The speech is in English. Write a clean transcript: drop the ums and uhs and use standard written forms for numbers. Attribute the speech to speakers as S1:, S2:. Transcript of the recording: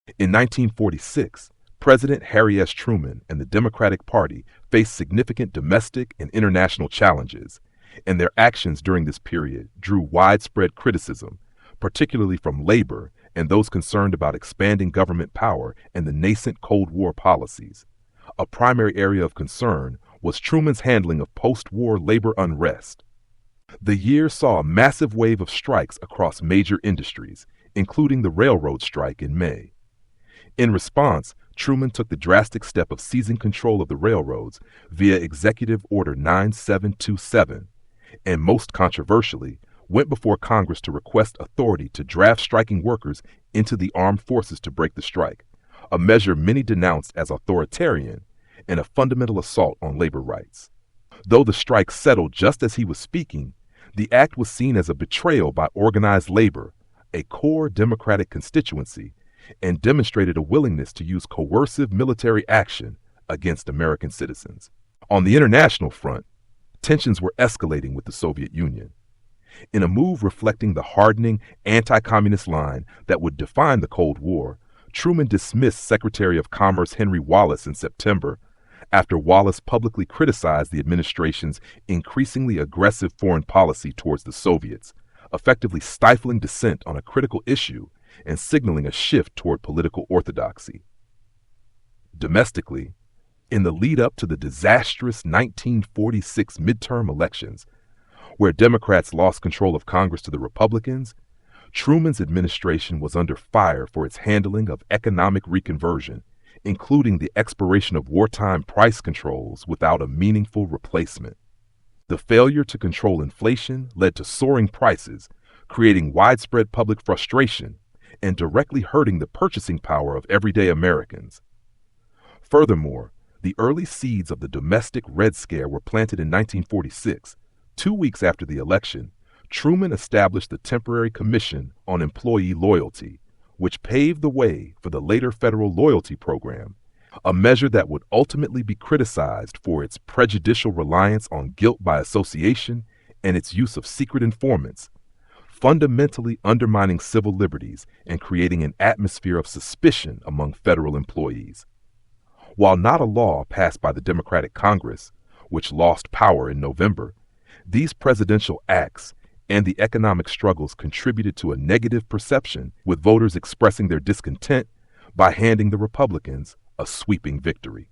S1: In 1946, President Harry S. Truman and the Democratic Party faced significant domestic and international challenges, and their actions during this period drew widespread criticism, particularly from labor and those concerned about expanding government power and the nascent Cold War policies. A primary area of concern was Truman's handling of post-war labor unrest. The year saw a massive wave of strikes across major industries, including the railroad strike in May. In response, Truman took the drastic step of seizing control of the railroads via Executive Order 9727, and most controversially, went before Congress to request authority to draft striking workers into the armed forces to break the strike, a measure many denounced as authoritarian and a fundamental assault on labor rights. Though the strike settled just as he was speaking, the act was seen as a betrayal by organized labor, a core Democratic constituency, and demonstrated a willingness to use coercive military action against American citizens. On the international front, tensions were escalating with the Soviet Union. In a move reflecting the hardening anti-communist line that would define the Cold War, Truman dismissed Secretary of Commerce Henry Wallace in September after Wallace publicly criticized the administration's increasingly aggressive foreign policy towards the Soviets, effectively stifling dissent on a critical issue and signaling a shift toward political orthodoxy. Domestically, in the lead-up to the disastrous 1946 midterm elections, where Democrats lost control of Congress to the Republicans, Truman's administration was under fire for its handling of economic reconversion, including the expiration of wartime price controls without a meaningful replacement. The failure to control inflation led to soaring prices, creating widespread public frustration and directly hurting the purchasing power of everyday Americans. Furthermore, the early seeds of the domestic Red Scare were planted in 1946. 2 weeks after the election, Truman established the Temporary Commission on Employee Loyalty, which paved the way for the later federal loyalty program, a measure that would ultimately be criticized for its prejudicial reliance on guilt by association and its use of secret informants, fundamentally undermining civil liberties and creating an atmosphere of suspicion among federal employees. While not a law passed by the Democratic Congress, which lost power in November, these presidential acts and the economic struggles contributed to a negative perception, with voters expressing their discontent by handing the Republicans a sweeping victory.